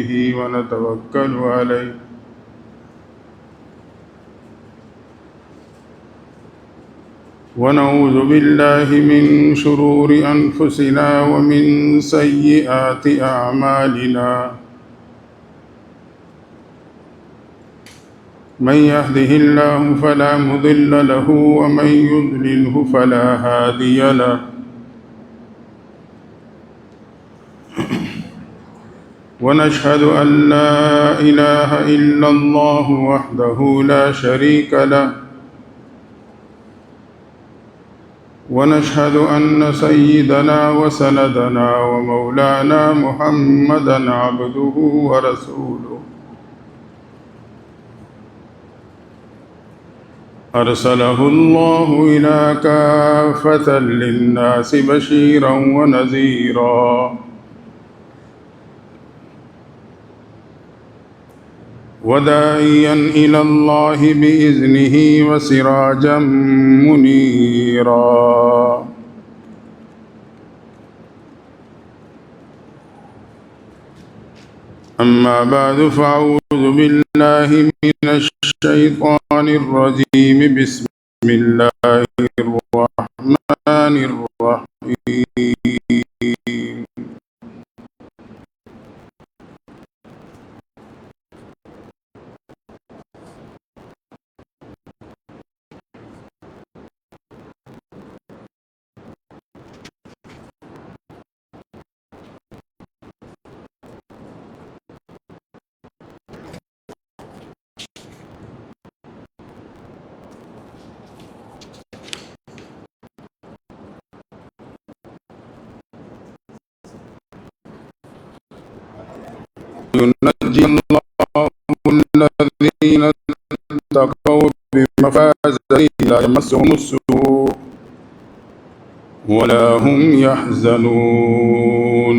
به ونتوكل عليه ونعوذ بالله من شرور أنفسنا ومن سيئات أعمالنا من يهده الله فلا مضل له ومن يضلله فلا هادي له ونشهد أن لا إله إلا الله وحده لا شريك له ونشهد أن سيدنا وسندنا ومولانا محمدا عبده ورسوله أرسله الله إلى كافة للناس بشيرا ونذيرا وداعيا إلى الله بإذنه وسراجا منيرا أما بعد فأعوذ بالله من الشيطان الرجيم بسم الله الرحمن الرحيم ينجي الله الذين اتقوا بمفازته لا يمسهم السوء ولا هم يحزنون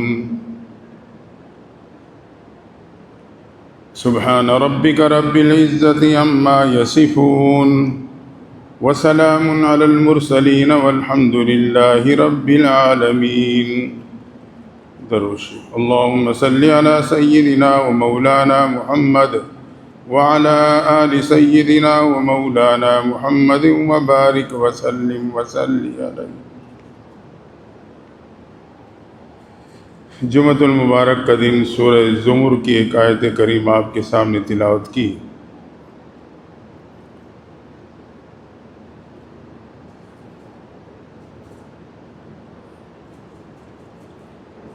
سبحان ربك رب العزة عما يصفون وسلام على المرسلين والحمد لله رب العالمين دروش اللهم صل على سيدنا ومولانا محمد وعلى آل سيدنا ومولانا محمد وبارك وسلم عليه. جمعۃ المبارک کا دن سورہ زمر کی ایک آیت کریمہ آپ کے سامنے تلاوت کی.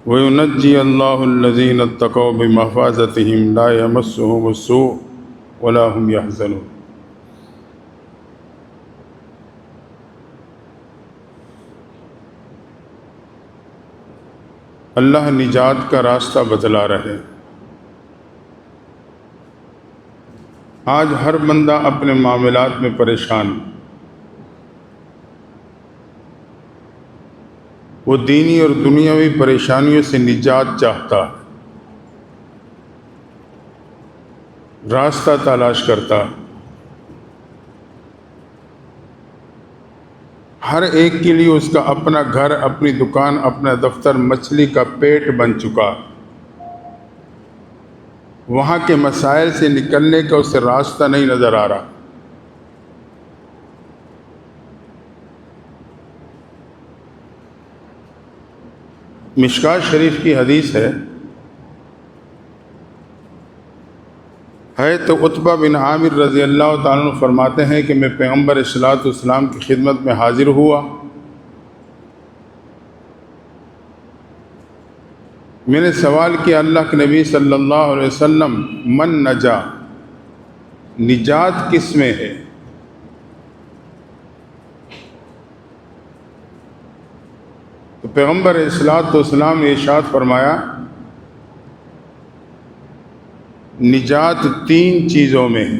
وَيُنَجِّي اللَّهُ الَّذِينَ اتَّقَوْا بِمَفَازَتِهِمْ لَا يَمَسُّهُمُ السُّوءُ وَلَا هُمْ يَحْزَنُونَ. اللہ نجات کا راستہ بتلا رہے. آج ہر بندہ اپنے معاملات میں پریشان. وہ دینی اور دنیاوی پریشانیوں سے نجات چاہتا، راستہ تلاش کرتا. ہر ایک کے لیے اس کا اپنا گھر، اپنی دکان، اپنا دفتر مچھلی کا پیٹ بن چکا. وہاں کے مسائل سے نکلنے کا اسے راستہ نہیں نظر آ رہا. مشکوٰۃ شریف کی حدیث ہے تو عتبہ بن عامر رضی اللہ تعالیٰ عنہ فرماتے ہیں کہ میں پیغمبر صلیٰ والسلام کی خدمت میں حاضر ہوا. میں نے سوال کیا اللہ کے نبی صلی اللہ علیہ وسلم من نجا، نجات کس میں ہے؟ تو پیغمبر صلیٰ والسلام نے ارشاد فرمایا نجات 3 چیزوں میں ہے.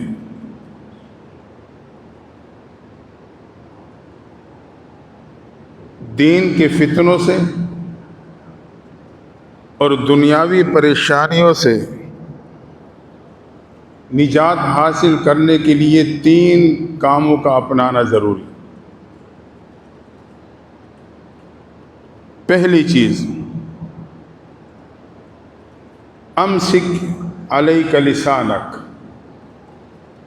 دین کے فتنوں سے اور دنیاوی پریشانیوں سے نجات حاصل کرنے کے لیے 3 کاموں کا اپنانا ضروری. پہلی چیز امسک علیک لسانک،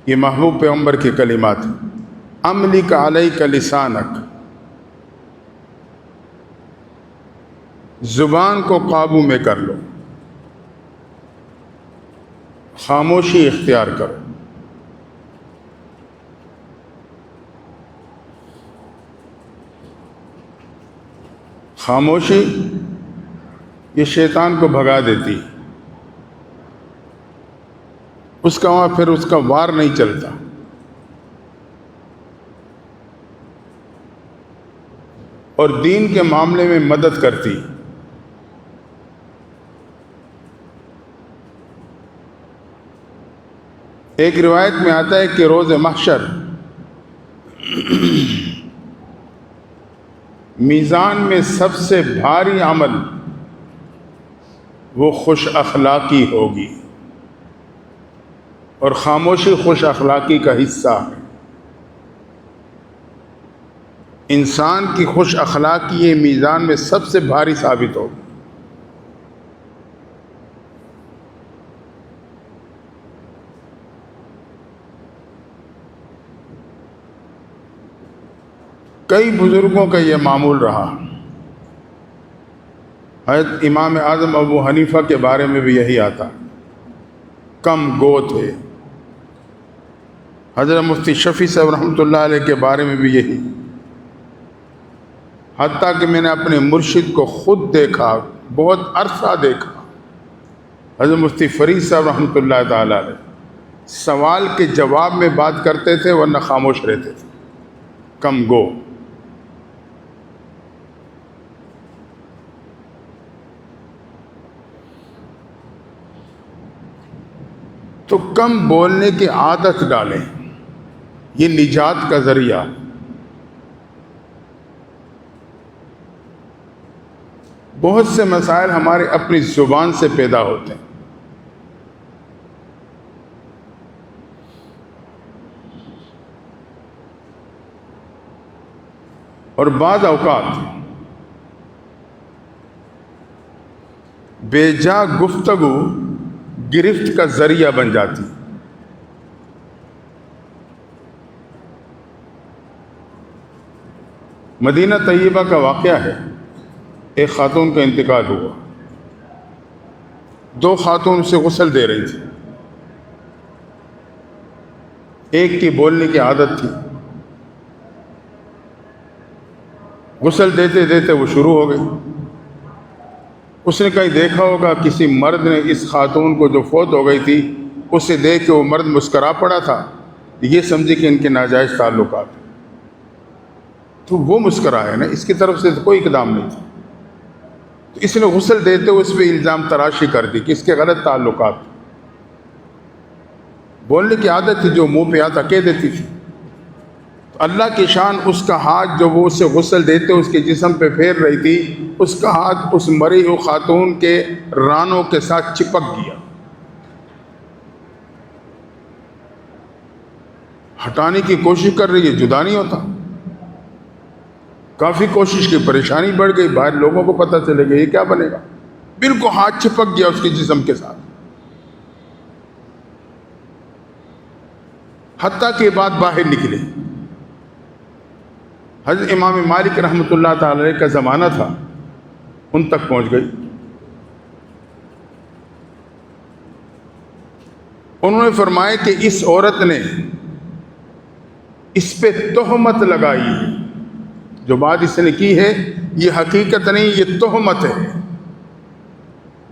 یہ محبوب پیغمبر کے کلمات ہیں۔ املک علیک لسانک، زبان کو قابو میں کر لو، خاموشی اختیار کرو۔ خاموشی یہ شیطان کو بھگا دیتی، اس کا وہاں پھر اس کا وار نہیں چلتا۔ اور دین کے معاملے میں مدد کرتی۔ ایک روایت میں آتا ہے کہ روز محشر میزان میں سب سے بھاری عمل وہ خوش اخلاقی ہوگی، اور خاموشی خوش اخلاقی کا حصہ ہے۔ انسان کی خوش اخلاقی یہ میزان میں سب سے بھاری ثابت ہوگی۔ کئی بزرگوں کا یہ معمول رہا۔ حضرت امام اعظم ابو حنیفہ کے بارے میں بھی یہی آتا، کم گو تھے۔ حضرت مفتی شفیع صاحب رحمۃ اللہ علیہ کے بارے میں بھی یہی، حتیٰ کہ میں نے اپنے مرشد کو خود دیکھا، بہت عرصہ دیکھا۔ حضرت مفتی فرید صاحب رحمۃ اللہ تعالی علیہ سوال کے جواب میں بات کرتے تھے، ورنہ خاموش رہتے تھے، کم گو۔ تو کم بولنے کی عادت ڈالیں، یہ نجات کا ذریعہ۔ بہت سے مسائل ہمارے اپنی زبان سے پیدا ہوتے ہیں۔ اور بعض اوقات بے جا گفتگو گرفت کا ذریعہ بن جاتی۔ مدینہ طیبہ کا واقعہ ہے، ایک خاتون کا انتقال ہوا، دو خاتون اسے غسل دے رہی تھی، ایک کی بولنے کی عادت تھی، غسل دیتے دیتے وہ شروع ہو گئی۔ اس نے کہیں دیکھا ہوگا کسی مرد نے اس خاتون کو جو فوت ہو گئی تھی، اسے دیکھ کے وہ مرد مسکرا پڑا تھا، یہ سمجھے کہ ان کے ناجائز تعلقات، تو وہ مسکرایا نا، اس کی طرف سے کوئی اقدام نہیں تھا۔ تو اس نے غسل دیتے ہوئے اس پہ الزام تراشی کر دی کہ اس کے غلط تعلقات، بولنے کی عادت تھی، جو منہ پہ آتا کہہ دیتی تھی۔ تو اللہ کی شان، اس کا ہاتھ جو وہ اسے غسل دیتے اس کے جسم پہ پھیر رہی تھی، اس کا ہاتھ اس مری ہوئی خاتون کے رانوں کے ساتھ چپک گیا۔ ہٹانے کی کوشش کر رہی ہے، جدا نہیں ہوتا۔ کافی کوشش کی، پریشانی بڑھ گئی، باہر لوگوں کو پتہ چلے گا یہ کیا بنے گا، بالکل ہاتھ چپک گیا اس کے جسم کے ساتھ۔ حتیٰ کہ بات باہر نکلی۔ حضرت امام مالک رحمۃ اللہ تعالی علیہ کا زمانہ تھا، ان تک پہنچ گئی۔ انہوں نے فرمایا کہ اس عورت نے اس پہ تہمت لگائی، جو بات اس نے کی ہے یہ حقیقت نہیں، یہ تہمت ہے۔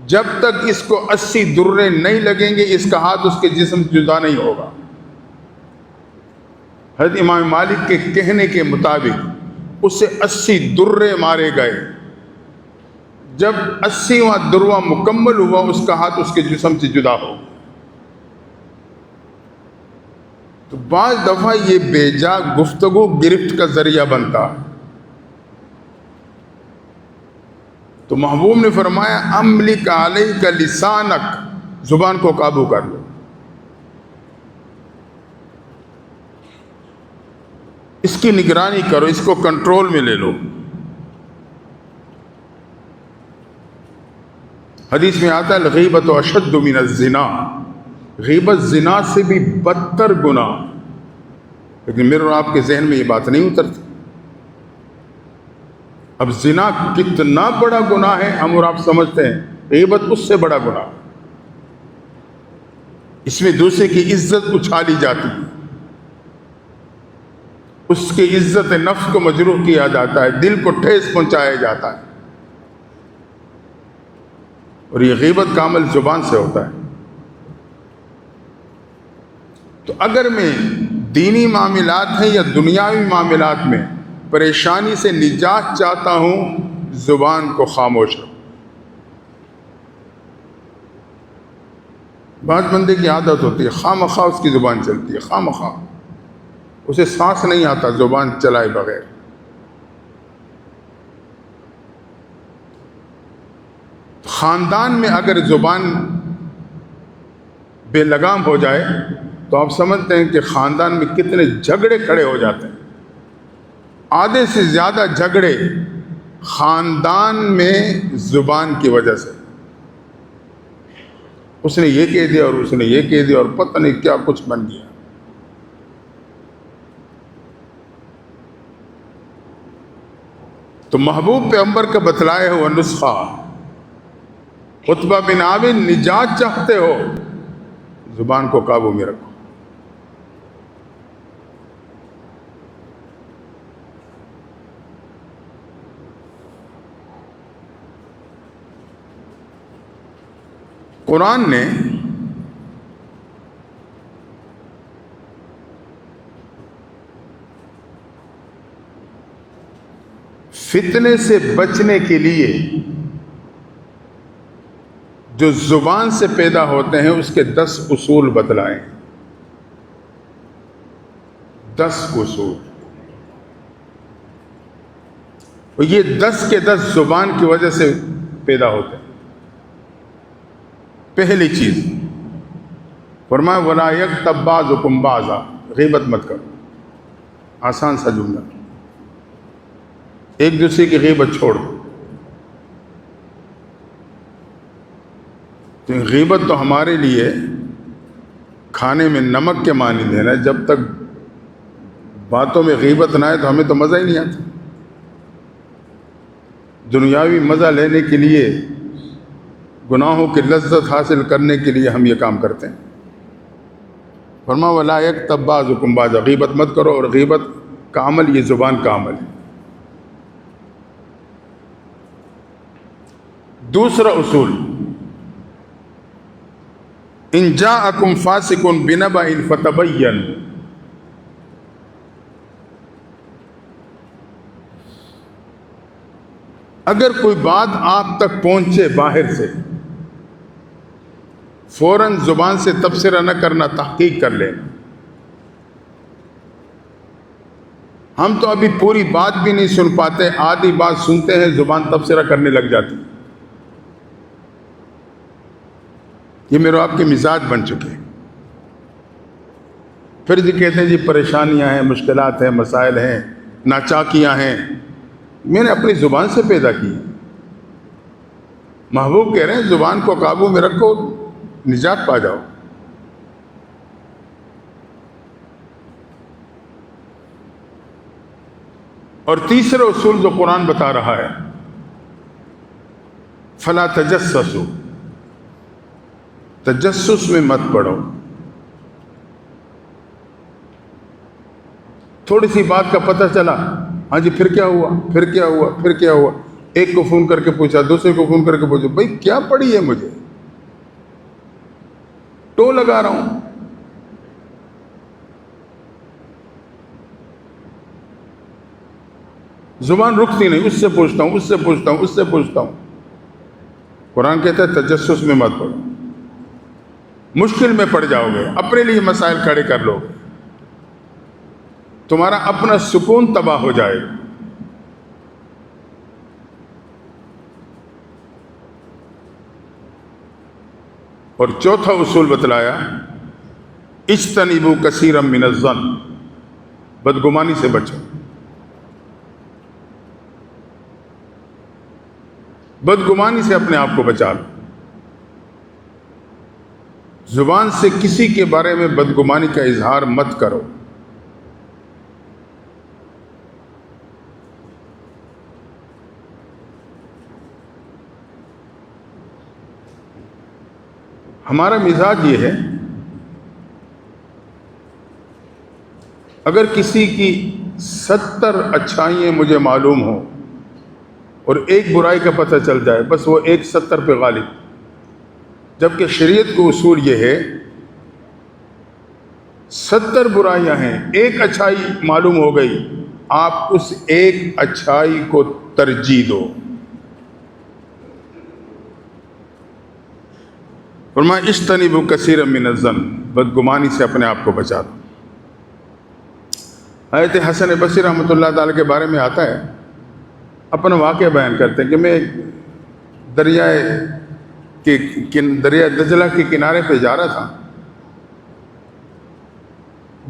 جب تک اس کو 80 درے نہیں لگیں گے، اس کا ہاتھ اس کے جسم سے جدا نہیں ہوگا۔ حضرت امام مالک کے کہنے کے مطابق اسے 80 درے مارے گئے۔ جب 80واں درہ مکمل ہوا، اس کا ہاتھ اس کے جسم سے جدا ہو۔ تو بعض دفعہ یہ بے جا گفتگو گرفت کا ذریعہ بنتا ہے۔ تو محبوب نے فرمایا املک علیک لسانک، زبان کو قابو کر لو۔ اس کی نگرانی کرو، اس کو کنٹرول میں لے لو۔ حدیث میں آتا ہے الغیبۃ اشد من الزنا، غیبت زنا سے بھی بدتر گناہ، لیکن میرے اور آپ کے ذہن میں یہ بات نہیں اترتی۔ اب زنا کتنا بڑا گناہ ہے ہم اور آپ سمجھتے ہیں، غیبت اس سے بڑا گناہ۔ اس میں دوسرے کی عزت اچھالی جاتی ہے، اس کی عزت نفس کو مجروح کیا جاتا ہے، دل کو ٹھیس پہنچایا جاتا ہے، اور یہ غیبت کا عمل زبان سے ہوتا ہے۔ تو اگر میں دینی معاملات ہیں یا دنیاوی معاملات میں پریشانی سے نجات چاہتا ہوں، زبان کو خاموش رکھو۔ بعض بندے کی عادت ہوتی ہے خواہ مخواہ اس کی زبان چلتی ہے، خواہ مخواہ اسے سانس نہیں آتا زبان چلائے بغیر۔ خاندان میں اگر زبان بے لگام ہو جائے تو آپ سمجھتے ہیں کہ خاندان میں کتنے جھگڑے کھڑے ہو جاتے ہیں۔ آدھے سے زیادہ جھگڑے خاندان میں زبان کی وجہ سے، اس نے یہ کہہ دیا اور اس نے یہ کہہ دیا اور پتہ نہیں کیا کچھ بن گیا۔ تو محبوب پیغمبر کا بتلایا ہوا نسخہ، عتبہ بن عامر نجات چاہتے ہو، زبان کو قابو میں رکھو۔ قرآن نے فتنے سے بچنے کے لیے جو زبان سے پیدا ہوتے ہیں اس کے 10 اصول بتلائیں، 10 اصول، اور یہ 10 کے 10 زبان کی وجہ سے پیدا ہوتے ہیں۔ پہلی چیز فرمایا وَلَا يَغْتَبْ بَعْضُكُمْ بَعْضًا، غیبت مت کرو۔ آسان سا جملہ، ایک دوسرے کی غیبت چھوڑ دو۔ غیبت تو ہمارے لیے کھانے میں نمک کے معنی دینا ہے، جب تک باتوں میں غیبت نہ آئے تو ہمیں تو مزہ ہی نہیں آتا۔ دنیاوی مزہ لینے کے لیے، گناہوں کی لذت حاصل کرنے کے لیے ہم یہ کام کرتے ہیں۔ فرمایا وَلَا يَغْتَبْ بَعْضُكُمْ بَعْضًا، غیبت مت کرو، اور غیبت کا عمل یہ زبان کا عمل ہے۔ دوسرا اصول، ان جاءکم فاسق بنبأ فتبین، اگر کوئی بات آپ تک پہنچے باہر سے، فوراً زبان سے تبصرہ نہ کرنا، تحقیق کر لینا۔ ہم تو ابھی پوری بات بھی نہیں سن پاتے، آدھی بات سنتے ہیں زبان تبصرہ کرنے لگ جاتی۔ یہ میرے آپ کے مزاج بن چکے۔ پھر جی کہتے ہیں جی پریشانیاں ہیں، مشکلات ہیں، مسائل ہیں، ناچاکیاں ہیں، میں نے اپنی زبان سے پیدا کی۔ محبوب کہہ رہے ہیں زبان کو قابو میں رکھو، نجات پا جاؤ۔ اور تیسرا اصول جو قرآن بتا رہا ہے، فلا تجسسوا، تجسس میں مت پڑو۔ تھوڑی سی بات کا پتہ چلا، ہاں جی پھر کیا ہوا، پھر کیا ہوا، پھر کیا ہوا، ایک کو فون کر کے پوچھا، دوسرے کو فون کر کے پوچھا، بھائی کیا پڑی ہے، مجھے ٹو لگا رہا ہوں۔ زبان رکتی نہیں، اس سے پوچھتا ہوں، اس سے پوچھتا ہوں، اس سے پوچھتا ہوں۔ قرآن کہتا ہے تجسس میں مت پڑو، مشکل میں پڑ جاؤ گے، اپنے لیے مسائل کھڑے کر لو گے، تمہارا اپنا سکون تباہ ہو جائے گا۔ اور چوتھا اصول بتلایا، اجتنبوا کثیرا من الظن، بدگمانی سے بچو۔ بدگمانی سے اپنے آپ کو بچا لو۔ زبان سے کسی کے بارے میں بدگمانی کا اظہار مت کرو۔ ہمارا مزاج یہ ہے، اگر کسی کی 70 اچھائیاں مجھے معلوم ہوں اور ایک برائی کا پتہ چل جائے، بس وہ ایک 70 پہ غالب، جبکہ شریعت کا اصول یہ ہے 70 برائیاں ہیں، ایک اچھائی معلوم ہو گئی، آپ اس ایک اچھائی کو ترجیح دو۔ فرمایا اجتنبوا کثیرا من الظن، بدگمانی سے اپنے آپ کو بچا دو۔ حضرت حسن بصری رحمۃ اللہ تعالی کے بارے میں آتا ہے، اپنا واقعہ بیان کرتے ہیں کہ میں دریا دجلہ کے کنارے پہ جا رہا تھا،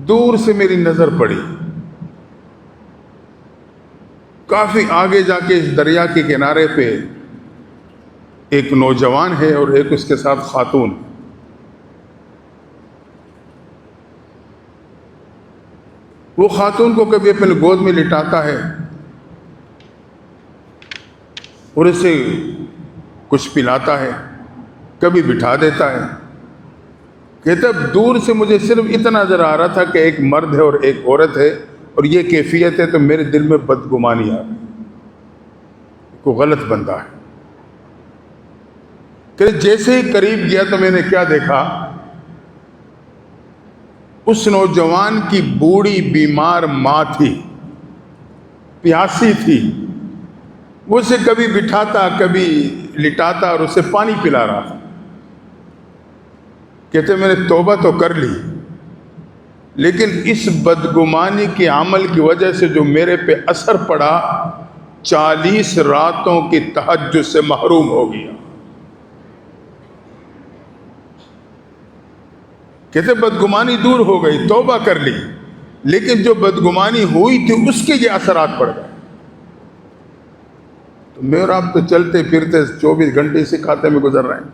دور سے میری نظر پڑی، کافی آگے جا کے اس دریا کے کنارے پہ ایک نوجوان ہے اور ایک اس کے ساتھ خاتون۔ وہ خاتون کو کبھی اپنے گود میں لٹاتا ہے اور اسے کچھ پلاتا ہے، کبھی بٹھا دیتا ہے۔ کہتا اب دور سے مجھے صرف اتنا نظر آ رہا تھا کہ ایک مرد ہے اور ایک عورت ہے، اور یہ کیفیت ہے، تو میرے دل میں بدگمانی آ رہی، کوئی غلط بندہ ہے۔ کہ جیسے ہی قریب گیا تو میں نے کیا دیکھا، اس نوجوان کی بوڑھی بیمار ماں تھی، پیاسی تھی، وہ اسے کبھی بٹھاتا کبھی لٹاتا اور اسے پانی پلا رہا تھا۔ کہتے میں نے توبہ تو کر لی، لیکن اس بدگمانی کے عمل کی وجہ سے جو میرے پہ اثر پڑا، 40 راتوں کی تہجد سے محروم ہو گیا۔ کہتے بدگمانی دور ہو گئی، توبہ کر لی، لیکن جو بدگمانی ہوئی تھی اس کے یہ اثرات پڑ گئے۔ تو میں اور آپ تو چلتے پھرتے 24 گھنٹے اسی کھاتے میں گزر رہے ہیں۔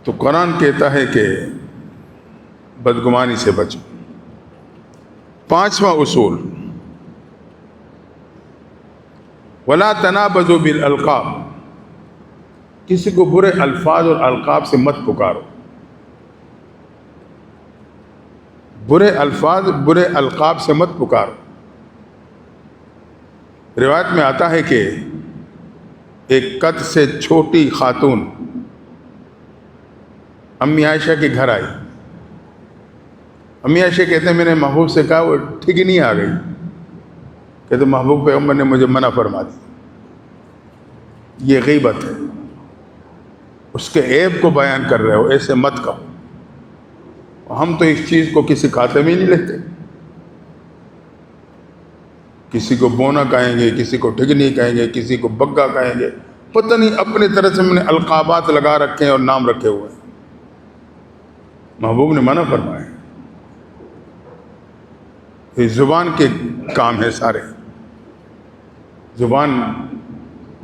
تو قرآن کہتا ہے کہ بدگمانی سے بچو۔ 5واں اصول، وَلَا تَنَابَزُوا بِالْأَلْقَابِ، کسی کو برے الفاظ اور القاب سے مت پکارو۔ برے الفاظ برے القاب سے مت پکارو۔ روایت میں آتا ہے کہ ایک قد سے چھوٹی خاتون امی عائشہ کے گھر آئی۔ امی عائشہ کہتے ہیں میں نے محبوب سے کہا، وہ ٹھگنی آ گئی، کہتے محبوب پیغمبر نے مجھے منع فرما دی، یہ غیبت ہے، اس کے عیب کو بیان کر رہے ہو، ایسے مت کہو۔ ہم تو اس چیز کو کسی کھاتے میں نہیں لیتے، کسی کو بونا کہیں گے، کسی کو ٹھگنی کہیں گے، کسی کو بگا کہیں گے، پتہ نہیں اپنے طرح سے ہم نے القابات لگا رکھے ہیں اور نام رکھے ہوئے ہیں۔ محبوب نے منع فرمایا، یہ زبان کے کام ہے سارے، زبان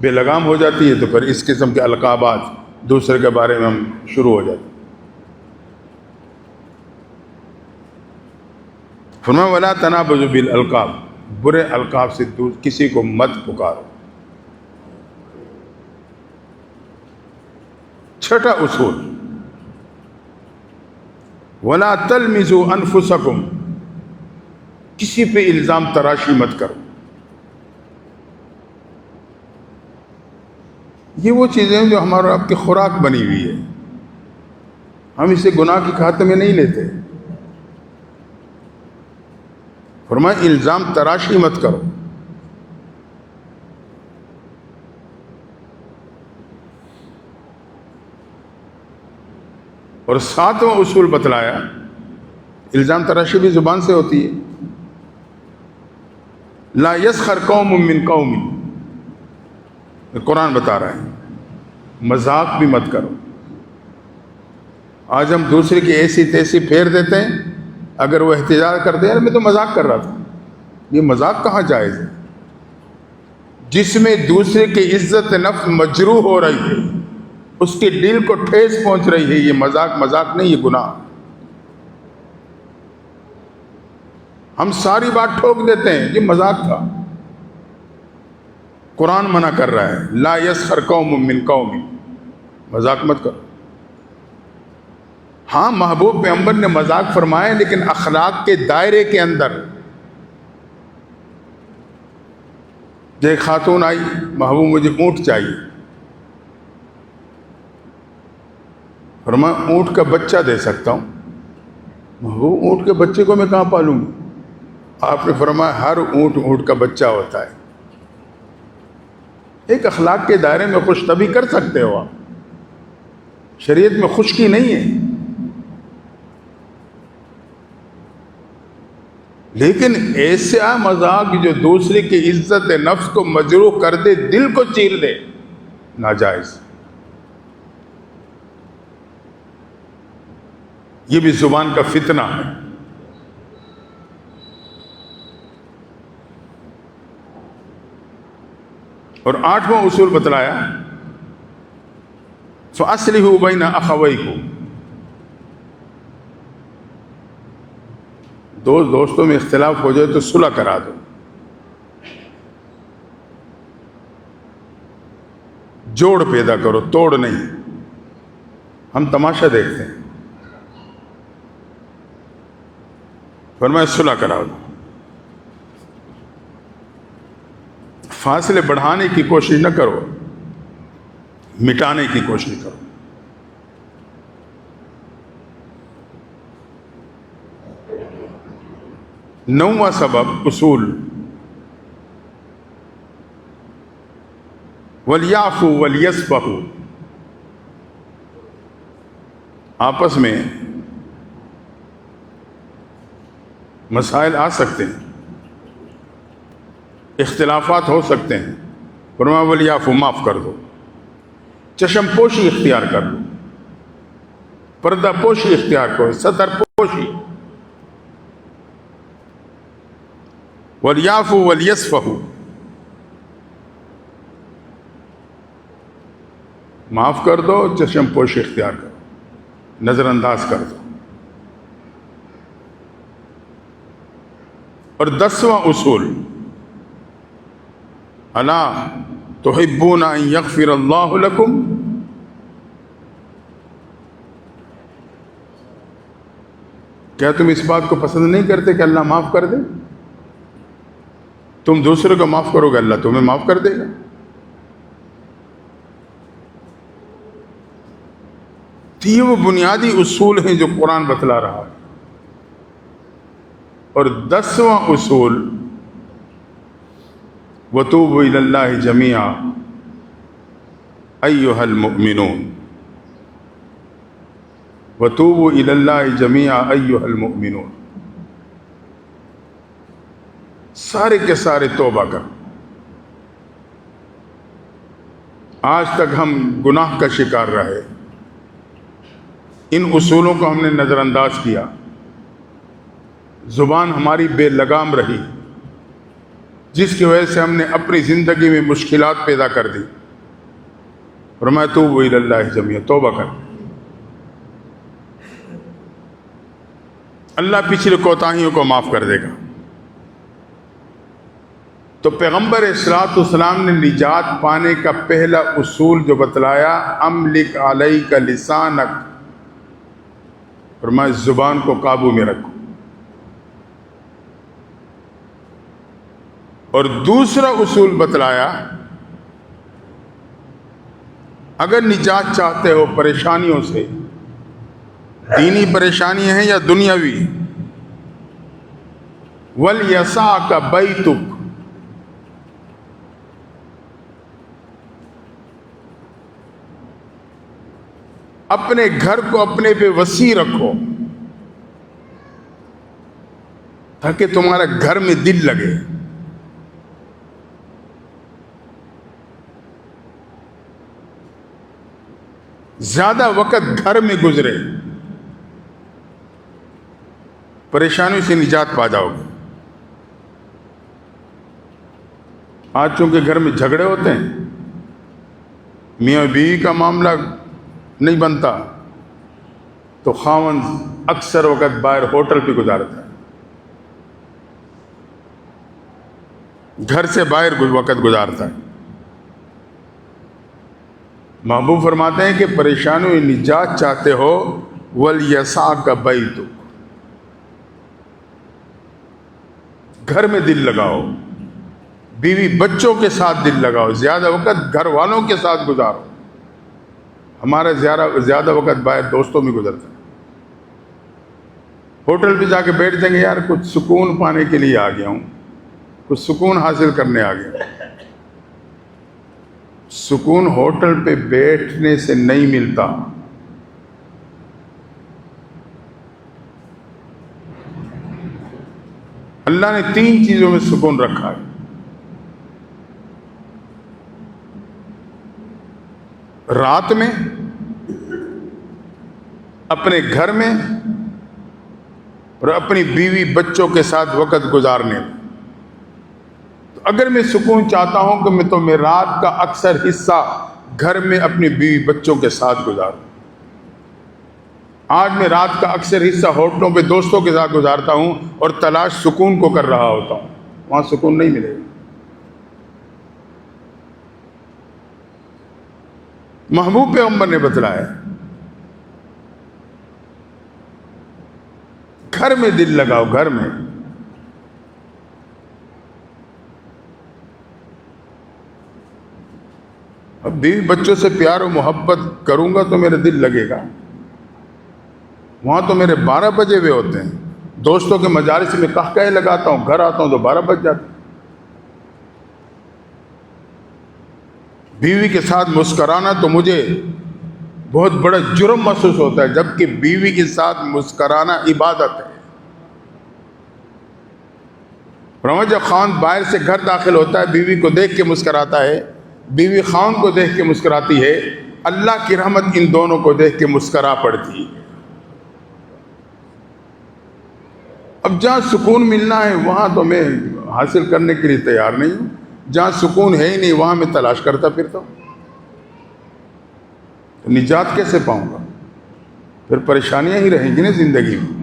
بے لگام ہو جاتی ہے تو پھر اس قسم کے القابات دوسرے کے بارے میں ہم شروع ہو جاتے ہیں۔ فرمایا وَلَا تَنَابَزُوا بِالْأَلْقَابِ، برے القاب سے دور کسی کو مت پکارو۔ 6واں اصول، وَلَا تَلْمِزُوا أَنفُسَكُمْ، کسی پہ الزام تراشی مت کرو۔ یہ وہ چیزیں ہیں جو ہمارے آپ کی خوراک بنی ہوئی ہے، ہم اسے گناہ کی کھاتے میں نہیں لیتے۔ فرمایا الزام تراشی مت کرو۔ اور 7واں اصول بتلایا، الزام تراشی بھی زبان سے ہوتی ہے۔ لا یسخر قوم من قوم، قرآن بتا رہا ہے مذاق بھی مت کرو۔ آج ہم دوسرے کی ایسی تیسی پھیر دیتے ہیں، اگر وہ احتجاج کر دے یار میں تو مذاق کر رہا تھا، یہ مذاق کہاں جائز ہے؟ جس میں دوسرے کی عزت نفس مجروح ہو رہی ہے اس کے دل کو ٹھیس پہنچ رہی ہے، یہ مذاق نہیں، یہ گناہ۔ ہم ساری بات ٹھوک دیتے ہیں، یہ مذاق تھا۔ قرآن منع کر رہا ہے، لا یسخر قوم من قوم، مذاق مت کرو۔ ہاں محبوب پیغمبر نے مذاق فرمایا، لیکن اخلاق کے دائرے کے اندر۔ ایک خاتون آئی، محبوب مجھے اونٹ چاہیے، فرمایا اونٹ کا بچہ دے سکتا ہوں۔ محبوب اونٹ کے بچے کو میں کہاں پالوں گی؟ آپ نے فرمایا ہر اونٹ کا بچہ ہوتا ہے۔ ایک اخلاق کے دائرے میں خوش طبی کر سکتے ہو آپ، شریعت میں خشکی نہیں ہے، لیکن ایسا مذاق جو دوسرے کی عزت نفس کو مجروح کر دے، دل کو چیر دے، ناجائز۔ یہ بھی زبان کا فتنہ ہے۔ اور 8واں اصول بتلایا، فَأَصْلِحُوا بَيْنَ أَخَوَيْكُمْ، دوستوں میں اختلاف ہو جائے تو صلح کرا دو۔ جوڑ پیدا کرو، توڑ نہیں۔ ہم تماشا دیکھتے ہیں، فرمایا صلح کرا دو۔ فاصلے بڑھانے کی کوشش نہ کرو، مٹانے کی کوشش کرو۔ نوواں سبب اصول، وَلْيَعْفُوا وَلْيَصْفَحُوا، آپس میں مسائل آ سکتے ہیں، اختلافات ہو سکتے ہیں، فرمایا وَلْيَعْفُوا، معاف کر دو، چشم پوشی اختیار کر لو، پردہ پوشی اختیار کرو، ستر پوشی۔ وَلْيَعْفُوا وَلْيَصْفَحُوا، معاف کر دو، چشم پوشی اختیار کرو، نظر انداز کر دو۔ اور 10واں اصول، الا تحبون ان یغفر اللہ لکم، کیا تم اس بات کو پسند نہیں کرتے کہ اللہ معاف کر دے؟ تم دوسرے کو معاف کرو گے، اللہ تمہیں معاف کر دے گا۔ تو یہ وہ بنیادی اصول ہیں جو قرآن بتلا رہا ہے۔ اور 10واں اصول، وَتُوبُوا إِلَى اللَّهِ جَمِيعًا أَيُّهَا الْمُؤْمِنُونَ، وَتُوبُوا إِلَى اللَّهِ جَمِيعًا أَيُّهَا الْمُؤْمِنُونَ، سارے کے سارے توبہ کر۔ آج تک ہم گناہ کا شکار رہے، ان اصولوں کو ہم نے نظر انداز کیا، زبان ہماری بے لگام رہی، جس کی وجہ سے ہم نے اپنی زندگی میں مشکلات پیدا کر دی۔ فرمایا توبوا الی اللہ جميعا، توبہ کر۔ اللہ پچھلے کوتاہیوں کو معاف کر دے گا۔ تو پیغمبر اصلاۃ والسلام نے نجات پانے کا پہلا اصول جو بتلایا، املک علیک لسانک، فرمایا زبان کو قابو میں رکھو۔ اور دوسرا اصول بتلایا، اگر نجات چاہتے ہو پریشانیوں سے، دینی پریشانیاں ہیں یا دنیاوی، وَلْيَسَعْكَ بَيْتُكَ، اپنے گھر کو اپنے پہ وسیع رکھو تاکہ تمہارا گھر میں دل لگے۔ زیادہ وقت گھر میں گزرے، پریشانیوں سے نجات پا جاؤ گے۔ آج چونکہ گھر میں جھگڑے ہوتے ہیں، میاں بیوی کا معاملہ نہیں بنتا تو خاوند اکثر وقت باہر ہوٹل پہ گزارتا ہے، گھر سے باہر وقت گزارتا ہے۔ محبوب فرماتے ہیں کہ پریشانیوں میں نجات چاہتے ہو وَلْيَسَعْكَ بَيْتُكَ، گھر میں دل لگاؤ، بیوی بچوں کے ساتھ دل لگاؤ، زیادہ وقت گھر والوں کے ساتھ گزارو۔ ہمارا زیادہ وقت باہر دوستوں میں گزرتا ہے، ہوٹل پہ جا کے بیٹھ جائیں گے، یار کچھ سکون پانے کے لیے آ گیا ہوں، کچھ سکون حاصل کرنے آ گیا۔ سکون ہوٹل پہ بیٹھنے سے نہیں ملتا، اللہ نے 3 چیزوں میں سکون رکھا ہے، رات میں، اپنے گھر میں، اور اپنی بیوی بچوں کے ساتھ وقت گزارنے میں۔ تو اگر میں سکون چاہتا ہوں کہ میں رات کا اکثر حصہ گھر میں اپنی بیوی بچوں کے ساتھ گزاروں۔ آج میں رات کا اکثر حصہ ہوٹلوں پہ دوستوں کے ساتھ گزارتا ہوں اور تلاش سکون کو کر رہا ہوتا ہوں، وہاں سکون نہیں ملے گا۔ محبوب پیغمبر نے بتلایا گھر میں دل لگاؤ، گھر میں۔ اب بیوی بچوں سے پیار و محبت کروں گا تو میرا دل لگے گا، وہاں تو میرے 12 بجے ہوئے ہوتے ہیں، دوستوں کے مجالس میں قہقہے لگاتا ہوں، گھر آتا ہوں تو 12 بج جاتے ہیں۔ بیوی کے ساتھ مسکرانا تو مجھے بہت بڑا جرم محسوس ہوتا ہے، جبکہ بیوی کے ساتھ مسکرانا عبادت ہے۔ جب خاوند باہر سے گھر داخل ہوتا ہے، بیوی کو دیکھ کے مسکراتا ہے، بیوی خاوند کو دیکھ کے مسکراتی ہے، اللہ کی رحمت ان دونوں کو دیکھ کے مسکرا پڑتی ہے۔ اب جہاں سکون ملنا ہے وہاں تو میں حاصل کرنے کے لیے تیار نہیں ہوں، جہاں سکون ہے ہی نہیں وہاں میں تلاش کرتا پھرتا ہوں، تو نجات کیسے پاؤں گا؟ پھر پریشانیاں ہی رہیں گی نا زندگی میں۔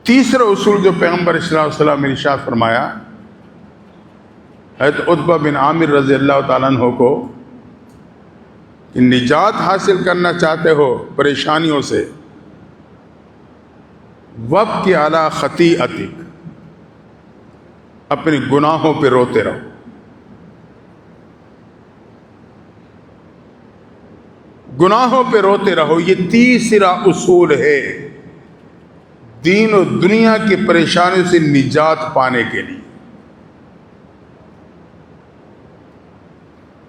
تیسرا اصول جو پیغمبر صلی اللہ علیہ وسلم نے ارشاد فرمایا، حضرت عتبہ بن عامر رضی اللہ تعالیٰ عنہ کو، کہ نجات حاصل کرنا چاہتے ہو پریشانیوں سے، وابکی علی خطیئتک، اپنے گناہوں پہ روتے رہو۔ گناہوں پہ روتے رہو، یہ تیسرا اصول ہے دین و دنیا کی پریشانیوں سے نجات پانے کے لیے۔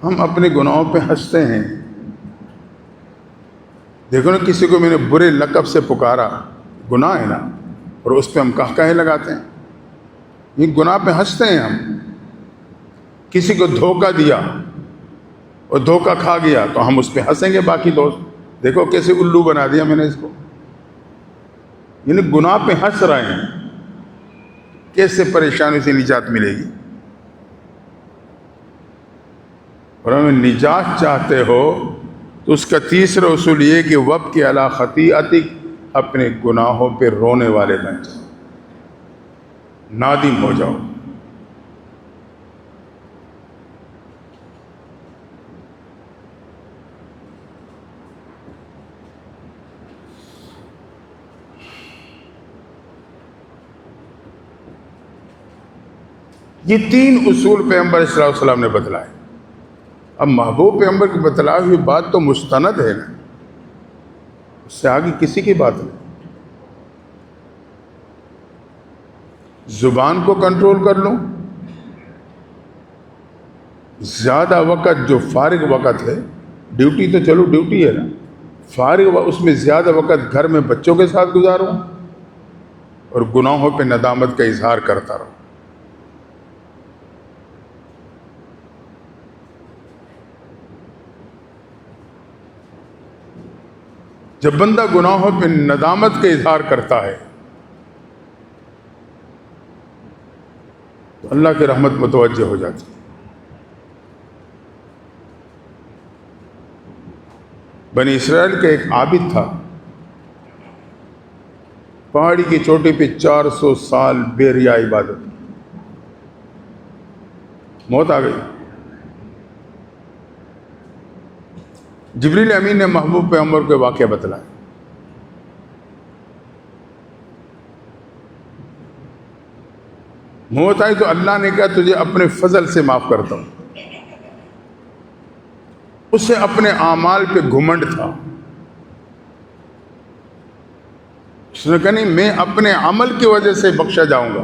ہم اپنے گناہوں پہ ہنستے ہیں، دیکھو نا کسی کو میں نے برے لقب سے پکارا، گناہ ہے نا، اور اس پہ ہم قہقہے لگاتے ہیں، یہ گناہ پہ ہنستے ہیں ہم۔ کسی کو دھوکہ دیا اور دھوکہ کھا گیا تو ہم اس پہ ہنسیں گے، باقی دوست دیکھو کیسے الو بنا دیا میں نے اس کو، یعنی گناہ پہ ہنس رہے ہیں، کیسے پریشانی سے نجات ملے گی؟ اور ہمیں نجات چاہتے ہو تو اس کا تیسرا اصول یہ کہ وابکی علی خطیئتک، اپنے گناہوں پہ رونے والے بن جاؤ، نادم ہو جاؤ۔ یہ 3 اصول پیغمبر صلی اللہ علیہ وسلم نے بتلائے۔ اب محبوب پیغمبر کی بتلائی ہوئی بات تو مستند ہے نا، اس سے آگے کسی کی بات نہیں۔ زبان کو کنٹرول کر لو، زیادہ وقت جو فارغ وقت ہے، ڈیوٹی تو چلو ڈیوٹی ہے نا، فارغ اس میں زیادہ وقت گھر میں بچوں کے ساتھ گزارو اور گناہوں پہ ندامت کا اظہار کرتا رہو۔ جب بندہ گناہوں پہ ندامت کا اظہار کرتا ہے تو اللہ کی رحمت متوجہ ہو جاتی ہے۔ بنی اسرائیل کا ایک عابد تھا، پہاڑی کی چوٹی پہ 400 سال بے ریا عبادت، موت آ گئی۔ جبریل امین نے محبوب پیغمبر کو واقعہ بتلایا۔ موت آئی تو اللہ نے کہا تجھے اپنے فضل سے معاف کرتا ہوں۔ اسے اپنے اعمال پہ گھمنڈ تھا، اس نے کہا نہیں میں اپنے عمل کی وجہ سے بخشا جاؤں گا۔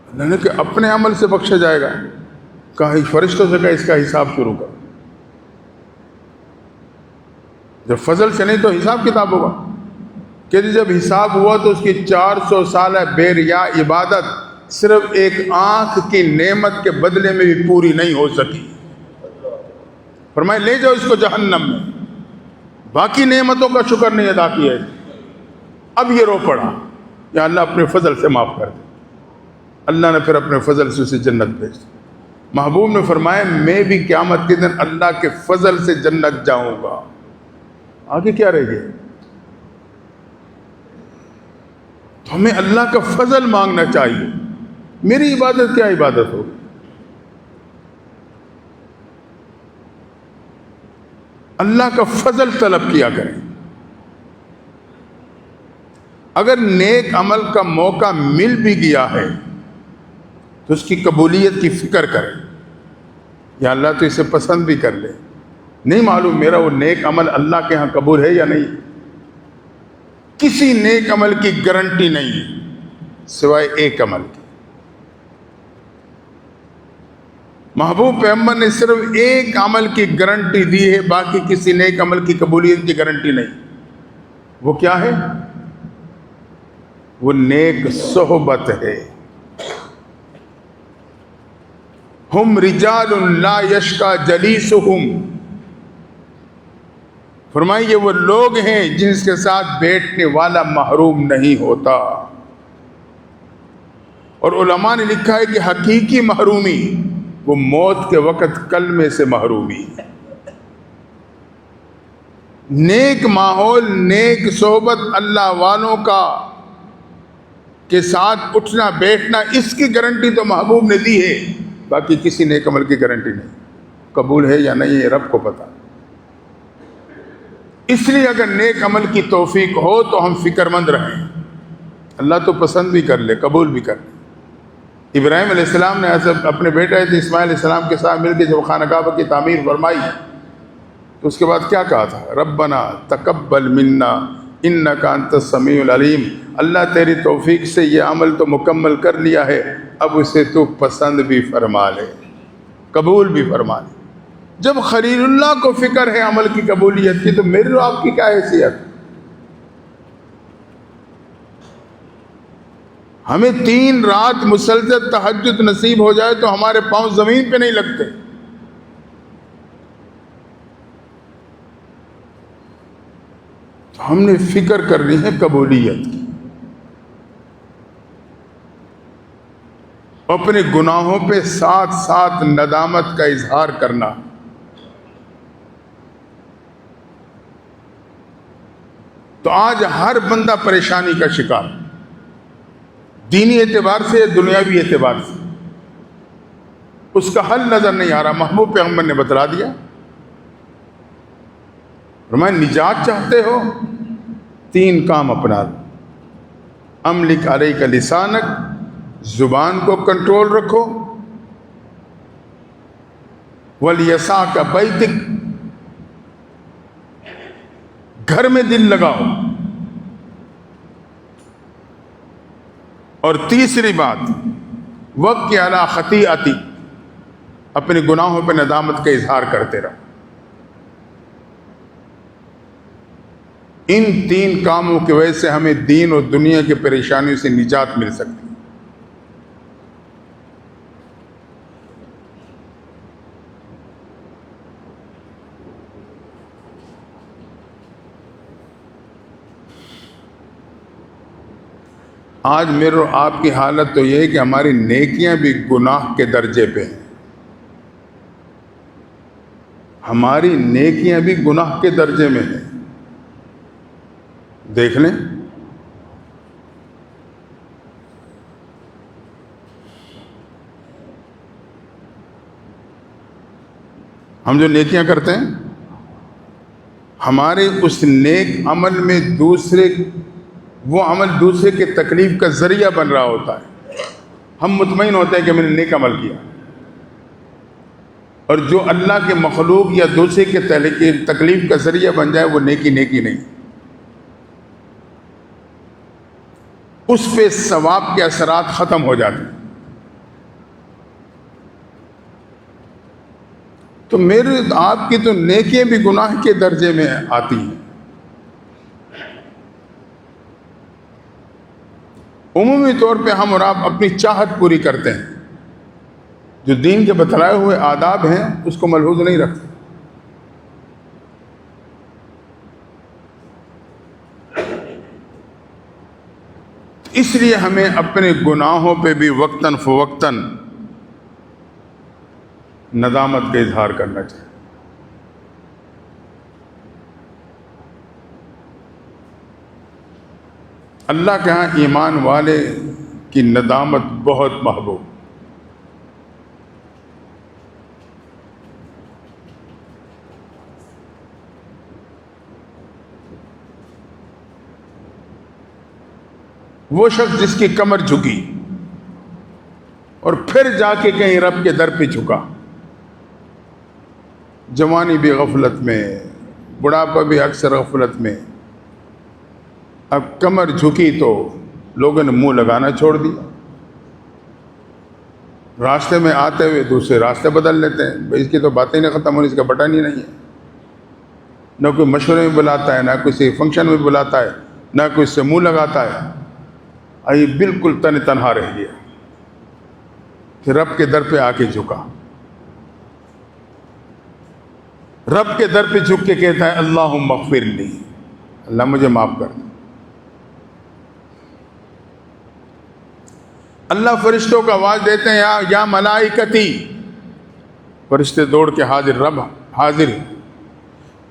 اللہ نے کہا اپنے عمل سے بخشا جائے گا؟ کہا فرشتوں سے کہا اس کا حساب شروع کر، جب فضل سے نہیں تو حساب کتاب ہوگا۔ کہ جب حساب ہوا تو اس کی 400 سالہ بے ریا عبادت صرف ایک آنکھ کی نعمت کے بدلے میں بھی پوری نہیں ہو سکی۔ فرمائے لے جاؤ اس کو جہنم میں، باقی نعمتوں کا شکر نہیں ادا کیا ہے، اب یہ رو پڑا یا اللہ اپنے فضل سے معاف کر دے۔ اللہ نے پھر اپنے فضل سے اسے جنت بھیج دی۔ محبوب نے فرمایا میں بھی قیامت کے دن اللہ کے فضل سے جنت جاؤں گا۔ آگے کیا رہ گیا؟ تو ہمیں اللہ کا فضل مانگنا چاہیے۔ میری عبادت کیا عبادت ہوگی؟ اللہ کا فضل طلب کیا کریں۔ اگر نیک عمل کا موقع مل بھی گیا ہے تو اس کی قبولیت کی فکر کریں، یا اللہ تو اسے پسند بھی کر لے، نہیں معلوم میرا وہ نیک عمل اللہ کے ہاں قبول ہے یا نہیں۔ کسی نیک عمل کی گارنٹی نہیں ہے سوائے ایک عمل کی۔ محبوب پیغمبر نے صرف ایک عمل کی گارنٹی دی ہے، باقی کسی نیک عمل کی قبولیت کی گارنٹی نہیں۔ وہ کیا ہے؟ وہ نیک صحبت ہے۔ ہم رجال لا یشقی جلیسہم، فرمائیے وہ لوگ ہیں جن کے ساتھ بیٹھنے والا محروم نہیں ہوتا۔ اور علماء نے لکھا ہے کہ حقیقی محرومی وہ موت کے وقت کلمے سے محرومی۔ نیک ماحول، نیک صحبت اللہ والوں کا کے ساتھ اٹھنا بیٹھنا، اس کی گارنٹی تو محبوب نے دی ہے، باقی کسی نیک عمل کی گارنٹی نہیں۔ قبول ہے یا نہیں یہ رب کو پتا۔ اس لیے اگر نیک عمل کی توفیق ہو تو ہم فکر مند رہیں، اللہ تو پسند بھی کر لے، قبول بھی کر لے۔ ابراہیم علیہ السلام نے اپنے بیٹے اسماعیل علیہ السلام کے ساتھ مل کے جب خانہ کعبہ کی تعمیر فرمائی تو اس کے بعد کیا کہا تھا؟ ربنا تقبل منا انک انت السمیع العلیم، اللہ تیری توفیق سے یہ عمل تو مکمل کر لیا ہے، اب اسے تو پسند بھی فرما لے، قبول بھی فرما لے۔ جب خلیل اللہ کو فکر ہے عمل کی قبولیت کی تو میری اور آپ کی کیا حیثیت؟ ہمیں 3 رات مسلسل تہجد نصیب ہو جائے تو ہمارے پاؤں زمین پہ نہیں لگتے۔ تو ہم نے فکر کرنی ہے قبولیت کی، اپنے گناہوں پہ ساتھ ساتھ ندامت کا اظہار کرنا۔ تو آج ہر بندہ پریشانی کا شکار، دینی اعتبار سے دنیاوی اعتبار سے، اس کا حل نظر نہیں آ رہا۔ محبوب پیغمبر نے بتلا دیا، فرمایا نجات چاہتے ہو 3 کام اپنا لو۔ املک علیک لسانک، زبان کو کنٹرول رکھو، ولیسعک بیتک، گھر میں دل لگاؤ، اور تیسری بات وقت علی خطیئتی، اپنے گناہوں پہ ندامت کا اظہار کرتے رہو۔ ان 3 کاموں کی وجہ سے ہمیں دین اور دنیا کی پریشانیوں سے نجات مل سکتی ہے۔ آج میرے اور آپ کی حالت تو یہ ہے کہ ہماری نیکیاں بھی گناہ کے درجے پہ ہیں۔ ہماری نیکیاں بھی گناہ کے درجے میں ہیں. دیکھ لیں ہم جو نیکیاں کرتے ہیں، ہمارے اس نیک عمل میں وہ عمل دوسرے کے تکلیف کا ذریعہ بن رہا ہوتا ہے. ہم مطمئن ہوتے ہیں کہ میں نے نیک عمل کیا، اور جو اللہ کے مخلوق یا دوسرے کے تکلیف کا ذریعہ بن جائے وہ نیکی نہیں. اس پہ ثواب کے اثرات ختم ہو جاتے ہیں. تو میرے آپ کی تو نیکیاں بھی گناہ کے درجے میں آتی ہیں. عمومی طور پہ ہم اور آپ اپنی چاہت پوری کرتے ہیں، جو دین کے بتلائے ہوئے آداب ہیں اس کو ملحوظ نہیں رکھتے. اس لیے ہمیں اپنے گناہوں پہ بھی وقتاً فوقتاً ندامت کا اظہار کرنا چاہیے. اللہ کے ہاں ایمان والے کی ندامت بہت محبوب. وہ شخص جس کی کمر جھکی اور پھر جا کے کہیں رب کے در پہ جھکا، جوانی بھی غفلت میں، بڑھاپا بھی اکثر غفلت میں، اب کمر جھکی تو لوگوں نے منہ لگانا چھوڑ دیا. راستے میں آتے ہوئے دوسرے راستے بدل لیتے ہیں. بھائی اس کی تو باتیں نہیں ختم ہونی، اس کا بٹن ہی نہیں ہے. نہ کوئی مشورے میں بلاتا ہے، نہ کسی فنکشن میں بلاتا ہے، نہ کوئی سے منہ لگاتا ہے. یہ بالکل تنہا رہ گیا. پھر رب کے در پہ آ کے جھکا، رب کے در پہ جھک کے کہتا ہے اللہم اغفر لی، اللہ مجھے معاف کر دے. اللہ فرشتوں کو آواز دیتے ہیں یا ملائکتی، فرشتے دوڑ کے حاضر، رب حاضر،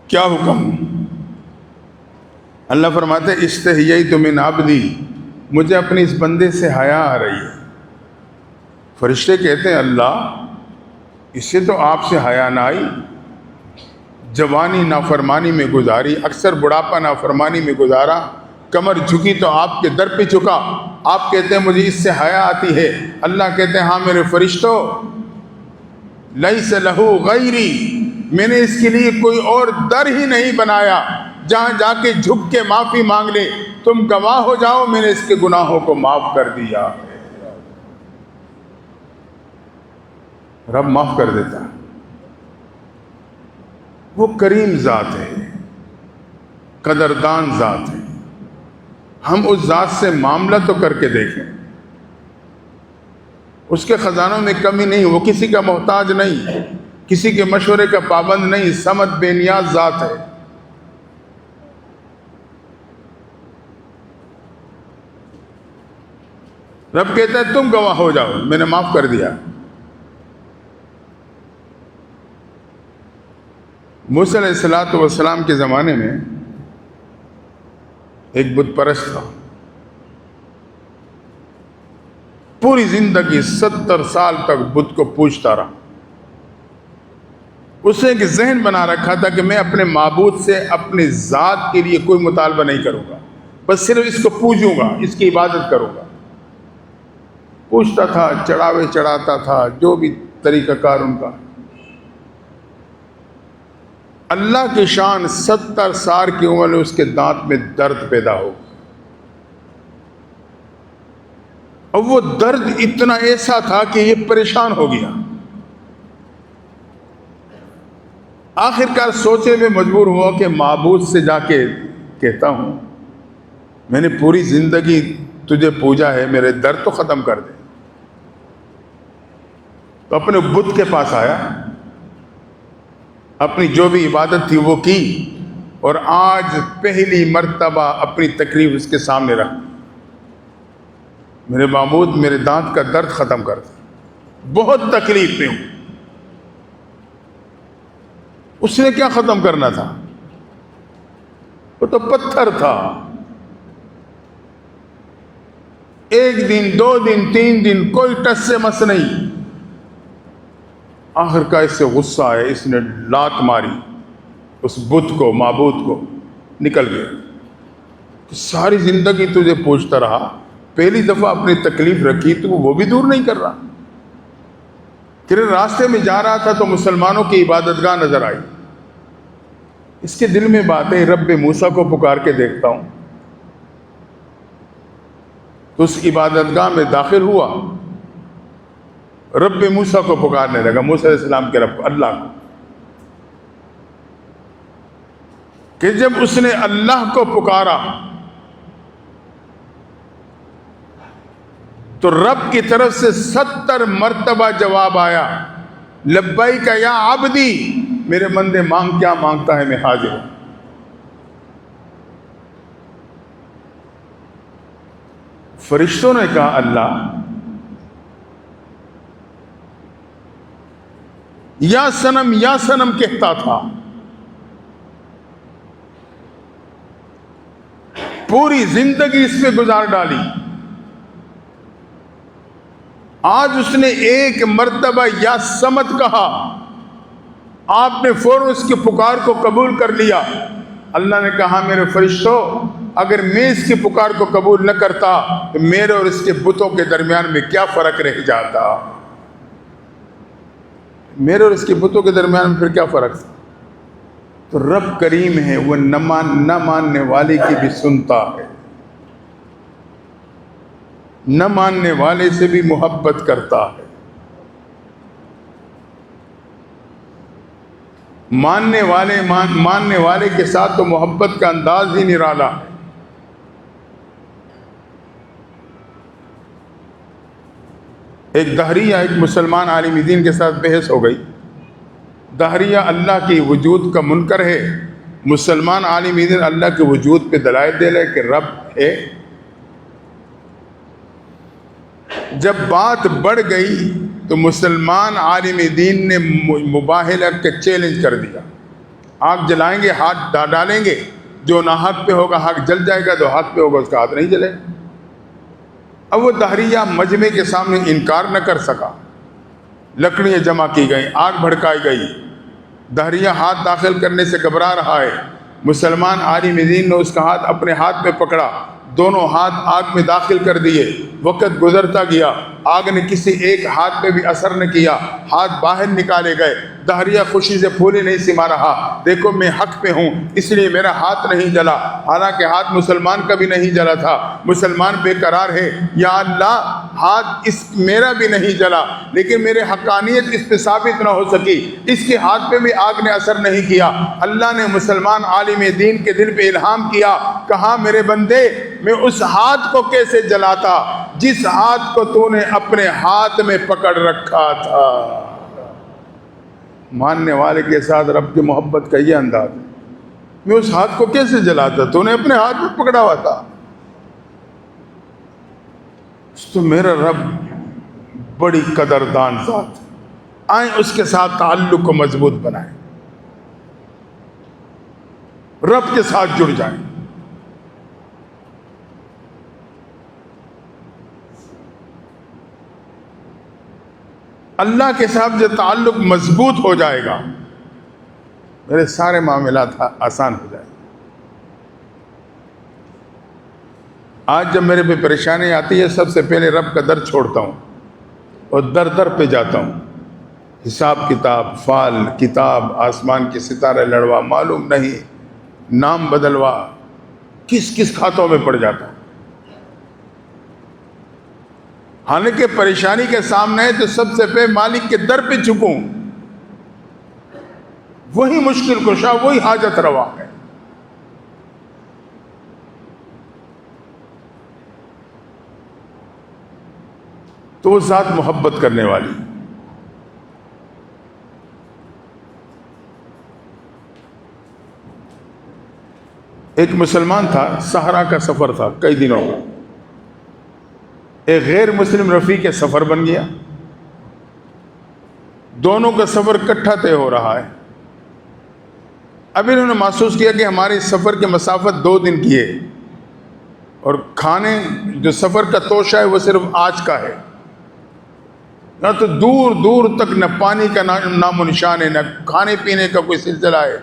کیا حکم؟ اللہ فرماتے ہیں استحییت من عبدی، مجھے اپنے اس بندے سے حیا آ رہی ہے. فرشتے کہتے ہیں اللہ اسے تو آپ سے حیا نہ آئی، جوانی نافرمانی میں گزاری، اکثر بڑھاپا نافرمانی میں گزارا، کمر جھکی تو آپ کے در پہ جھکا. آپ کہتے ہیں مجھے اس سے حیا آتی ہے. اللہ کہتے ہیں ہاں میرے فرشتوں، لیس لہ غیری، میں نے اس کے لیے کوئی اور در ہی نہیں بنایا جہاں جا کے جھک کے معافی مانگ لے. تم گواہ ہو جاؤ میں نے اس کے گناہوں کو معاف کر دیا. رب معاف کر دیتا. وہ کریم ذات ہے، قدردان ذات ہے. ہم اس ذات سے معاملہ تو کر کے دیکھیں. اس کے خزانوں میں کمی نہیں، وہ کسی کا محتاج نہیں، کسی کے مشورے کا پابند نہیں، صمد بے نیاز ذات ہے. رب کہتا ہے تم گواہ ہو جاؤ میں نے معاف کر دیا. موسیٰ علیہ السلام کے زمانے میں ایک بت پرست تھا، پوری زندگی 70 سال تک بت کو پوجتا رہا. اس نے ایک ذہن بنا رکھا تھا کہ میں اپنے معبود سے اپنے ذات کے لیے کوئی مطالبہ نہیں کروں گا، بس صرف اس کو پوجوں گا، اس کی عبادت کروں گا. پوچھتا تھا، چڑھاوے چڑھاتا تھا، جو بھی طریقہ کار ان کا. اللہ کی شان 70 سال کی عمر میں اس کے دانت میں درد پیدا ہو، اور وہ درد اتنا ایسا تھا کہ یہ پریشان ہو گیا. آخر کار سوچے میں مجبور ہوا کہ معبود سے جا کے کہتا ہوں میں نے پوری زندگی تجھے پوجا ہے، میرے درد تو ختم کر دے. تو اپنے بت کے پاس آیا، اپنی جو بھی عبادت تھی وہ کی، اور آج پہلی مرتبہ اپنی تکلیف اس کے سامنے رکھ. میرے معبود میرے دانت کا درد ختم کر دے، بہت تکلیف میں ہوں. اس نے کیا ختم کرنا تھا؟ وہ تو پتھر تھا. ایک دن، 2 دن، 3 دن کوئی ٹس سے مس نہیں. آخر کا اس سے غصہ آیا، اس نے لات ماری اس بت کو، معبود کو، نکل گیا. ساری زندگی تجھے پوچھتا رہا، پہلی دفعہ اپنی تکلیف رکھی تو وہ بھی دور نہیں کر رہا. تیرے راستے میں جا رہا تھا تو مسلمانوں کی عبادت گاہ نظر آئی. اس کے دل میں بات ہے، رب موسیٰ کو پکار کے دیکھتا ہوں. تو اس عبادت گاہ میں داخل ہوا، رب موسیٰ کو پکارنے لگا، موسیٰ علیہ السلام کے رب اللہ کو. کہ جب اس نے اللہ کو پکارا تو رب کی طرف سے 70 مرتبہ جواب آیا، لبیک یا عبدی، میرے بندے مانگ کیا مانگتا ہے میں حاضر ہوں. فرشتوں نے کہا اللہ یا سنم کہتا تھا، پوری زندگی اس میں گزار ڈالی، آج اس نے ایک مرتبہ یا سمت کہا، آپ نے فوراً اس کی پکار کو قبول کر لیا. اللہ نے کہا میرے فرشتوں، اگر میں اس کی پکار کو قبول نہ کرتا تو میرے اور اس کے بتوں کے درمیان میں کیا فرق رہ جاتا؟ میرے اور اس کے بتوں کے درمیان میں پھر کیا فرق تھا؟ تو رب کریم ہے، وہ نہ ماننے والے کی بھی سنتا ہے، نہ ماننے والے سے بھی محبت کرتا ہے. ماننے والے کے ساتھ تو محبت کا انداز ہی نرالا ہے. ایک دہریہ ایک مسلمان عالم دین کے ساتھ بحث ہو گئی. دہریہ اللہ کی وجود کا منکر ہے، مسلمان عالم دین اللہ کے وجود پہ دلائل دے رہے کہ رب ہے. جب بات بڑھ گئی تو مسلمان عالم دین نے مباہلہ کا چیلنج کر دیا، آگ جلائیں گے، ہاتھ ڈالیں گے، جو نہ حق پہ ہوگا حق جل جائے گا، جو حق پہ ہوگا اس کا ہاتھ نہیں جلے. اب وہ دہریہ مجمع کے سامنے انکار نہ کر سکا، لکڑیاں جمع کی گئیں، آگ بھڑکائی گئی. دہریہ ہاتھ داخل کرنے سے گھبرا رہا ہے. مسلمان عالم دین نے اس کا ہاتھ اپنے ہاتھ میں پکڑا، دونوں ہاتھ آگ میں داخل کر دیے. وقت گزرتا گیا، آگ نے کسی ایک ہاتھ پہ بھی اثر نہ کیا، ہاتھ باہر نکالے گئے. دہریہ خوشی سے پھولے نہیں سما رہا، دیکھو میں حق پہ ہوں اس لیے میرا ہاتھ نہیں جلا. حالانکہ ہاتھ مسلمان کا بھی نہیں جلا تھا. مسلمان بے قرار ہے، یا اللہ ہاتھ اس میرا بھی نہیں جلا لیکن میرے حقانیت اس پہ ثابت نہ ہو سکی، اس کے ہاتھ پہ بھی آگ نے اثر نہیں کیا. اللہ نے مسلمان عالم دین کے دل پہ الہام کیا، کہا میرے بندے میں اس ہاتھ کو کیسے جلاتا جس ہاتھ کو تو نے اپنے ہاتھ میں پکڑ رکھا تھا. ماننے والے کے ساتھ رب کی محبت کا یہ انداز ہے، میں اس ہاتھ کو کیسے جلاتا، تو نے اپنے ہاتھ میں پکڑا ہوا تھا. تو میرا رب بڑی قدردان ذات، آئیں اس کے ساتھ تعلق کو مضبوط بنائیں، رب کے ساتھ جڑ جائیں. اللہ کے ساتھ جو تعلق مضبوط ہو جائے گا میرے سارے معاملات آسان ہو جائیں گے. آج جب میرے پہ پریشانی آتی ہے سب سے پہلے رب کا در چھوڑتا ہوں اور در پہ جاتا ہوں. حساب کتاب، فال کتاب، آسمان کے ستارے لڑوا، معلوم نہیں نام بدلوا، کس کس کھاتوں میں پڑ جاتا ہوں. حالانکہ پریشانی کے سامنے ہے تو سب سے پہلے مالک کے در پہ جھکوں، وہی مشکل کشا، وہی حاجت روا ہے. تو وہ ذات محبت کرنے والی. ایک مسلمان تھا، صحرا کا سفر تھا کئی دنوں کا، ایک غیر مسلم رفیق کے سفر بن گیا، دونوں کا سفر اکٹھا طے ہو رہا ہے. اب انہوں نے محسوس کیا کہ ہمارے سفر کی مسافت 2 دن کی ہے اور کھانے جو سفر کا توشہ ہے وہ صرف آج کا ہے، نہ تو دور دور تک نہ پانی کا نام و نشان ہے، نہ کھانے پینے کا کوئی سلسلہ ہے،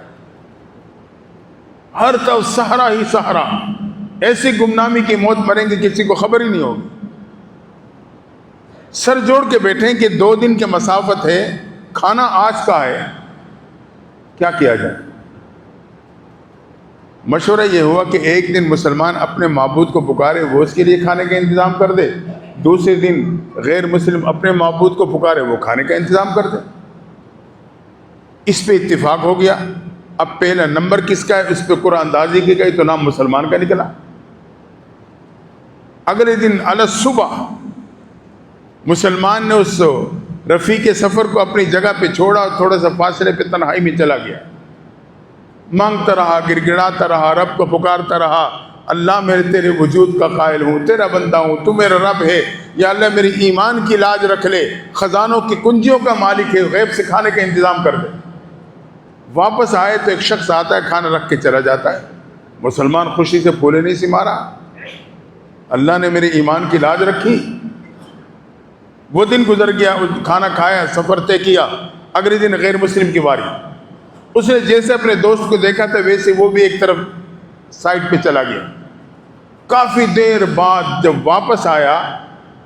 ہر طرف صحرا ہی صحرا، ایسی گمنامی کی موت مریں گے کسی کو خبر ہی نہیں ہوگی۔ سر جوڑ کے بیٹھیں کہ 2 دن کی مسافت ہے، کھانا آج کا ہے، کیا کیا جائے؟ مشورہ یہ ہوا کہ ایک دن مسلمان اپنے معبود کو پکارے، وہ اس کے لیے کھانے کا انتظام کر دے، دوسرے دن غیر مسلم اپنے معبود کو پکارے، وہ کھانے کا انتظام کر دے۔ اس پہ اتفاق ہو گیا۔ اب پہلا نمبر کس کا ہے؟ اس پہ قرآن اندازی کی گئی تو نام مسلمان کا نکلا۔ اگلے دن علی صبح مسلمان نے اس رفیق سفر کو اپنی جگہ پہ چھوڑا اور تھوڑا سا فاصلے پہ تنہائی میں چلا گیا، مانگتا رہا، گڑ گڑاتا رہا، رب کو پکارتا رہا، اللہ میں تیرے وجود کا قائل ہوں، تیرا بندہ ہوں، تو میرا رب ہے، یا اللہ میری ایمان کی لاج رکھ لے، خزانوں کی کنجیوں کا مالک ہے، غیب سے کھانے کا انتظام کر دے۔ واپس آئے تو ایک شخص آتا ہے، کھانا رکھ کے چلا جاتا ہے۔ مسلمان خوشی سے پھولے نہیں سی مارا، اللہ نے میری ایمان کی لاج رکھی۔ وہ دن گزر گیا، کھانا کھایا، سفر طے کیا، اگلے دن غیر مسلم کی باری۔ اس نے جیسے اپنے دوست کو دیکھا تھا ویسے وہ بھی ایک طرف سائڈ پہ چلا گیا۔ کافی دیر بعد جب واپس آیا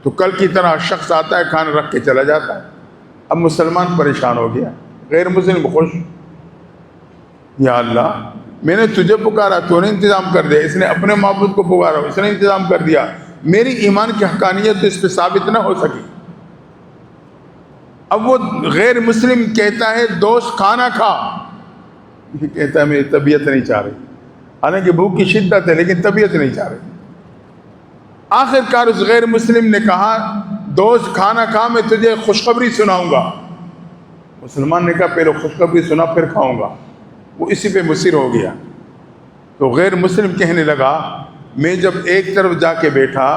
تو کل کی طرح شخص آتا ہے، کھانا رکھ کے چلا جاتا ہے۔ اب مسلمان پریشان ہو گیا، غیر مسلم خوش، یا اللہ میں نے تجھے پکارا، تو نے انتظام کر دیا، اس نے اپنے معبود کو پکارا، اس نے انتظام کر دیا، میری ایمان کی حقانیت تو اس پہ ثابت نہ ہو سکی۔ اب وہ غیر مسلم کہتا ہے دوست کھانا کھا، یہ کہتا ہے میری طبیعت نہیں چاہ رہی، حالانکہ بھوک کی شدت ہے لیکن طبیعت نہیں چاہ رہی۔ آخر کار اس غیر مسلم نے کہا دوست کھانا کھا، میں تجھے خوشخبری سناؤں گا۔ مسلمان نے کہا پہلے خوشخبری سنا پھر کھاؤں گا۔ وہ اسی پہ مصر ہو گیا۔ تو غیر مسلم کہنے لگا میں جب ایک طرف جا کے بیٹھا،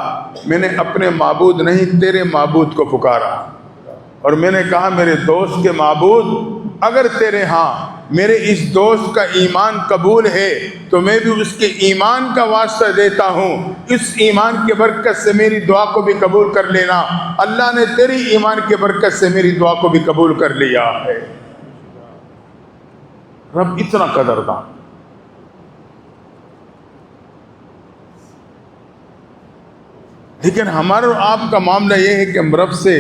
میں نے اپنے معبود نہیں تیرے معبود کو پکارا، اور میں نے کہا میرے دوست کے معبود اگر تیرے ہاں میرے اس دوست کا ایمان قبول ہے تو میں بھی اس کے ایمان کا واسطہ دیتا ہوں، اس ایمان کی برکت سے میری دعا کو بھی قبول کر لینا۔ اللہ نے تیری ایمان کی برکت سے میری دعا کو بھی قبول کر لیا ہے۔ رب اتنا قدردان۔ لیکن ہمارا اور آپ کا معاملہ یہ ہے کہ ہم رب سے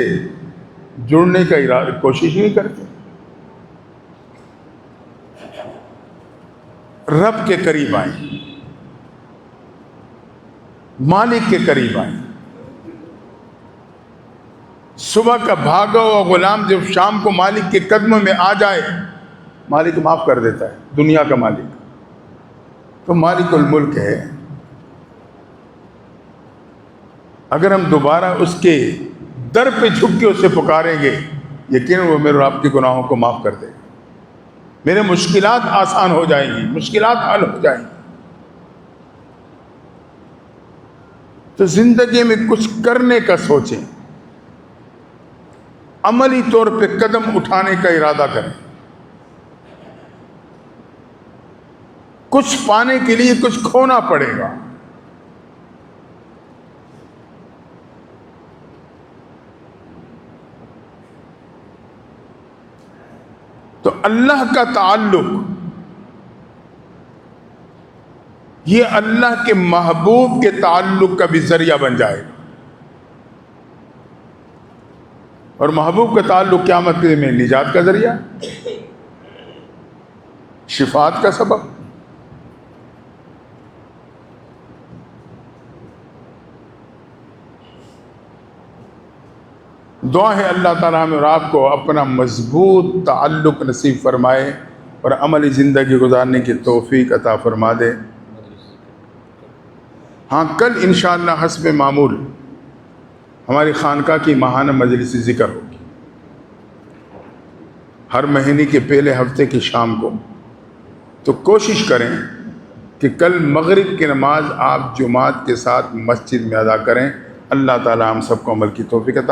جڑنے کا کوشش نہیں کرتے، رب کے قریب آئیں، مالک کے قریب آئیں۔ صبح کا بھاگا ہوا غلام جب شام کو مالک کے قدموں میں آ جائے، مالک معاف کر دیتا ہے، دنیا کا مالک تو مالک الملک ہے۔ اگر ہم دوبارہ اس کے در پہ جھک کے اسے پکاریں گے، یقیناً وہ میرے اور آپ کے گناہوں کو معاف کر دے گا، میرے مشکلات آسان ہو جائیں گی، مشکلات حل ہو جائیں گی۔ تو زندگی میں کچھ کرنے کا سوچیں، عملی طور پہ قدم اٹھانے کا ارادہ کریں، کچھ پانے کے لیے کچھ کھونا پڑے گا۔ تو اللہ کا تعلق یہ اللہ کے محبوب کے تعلق کا بھی ذریعہ بن جائے گا، اور محبوب کا تعلق قیامت کے دن میں نجات کا ذریعہ، شفاعت کا سبب۔ دعا ہے اللہ تعالیٰ ہمیں اور آپ کو اپنا مضبوط تعلق نصیب فرمائے اور عملی زندگی گزارنے کی توفیق عطا فرما دے۔ ہاں کل انشاءاللہ حسب معمول ہماری خانقاہ کی ماہانہ مجلس ذکر ہوگی، ہر مہینے کے پہلے ہفتے کی شام کو۔ تو کوشش کریں کہ کل مغرب کی نماز آپ جماعت کے ساتھ مسجد میں ادا کریں۔ اللہ تعالیٰ ہم سب کو عمل کی توفیق عطا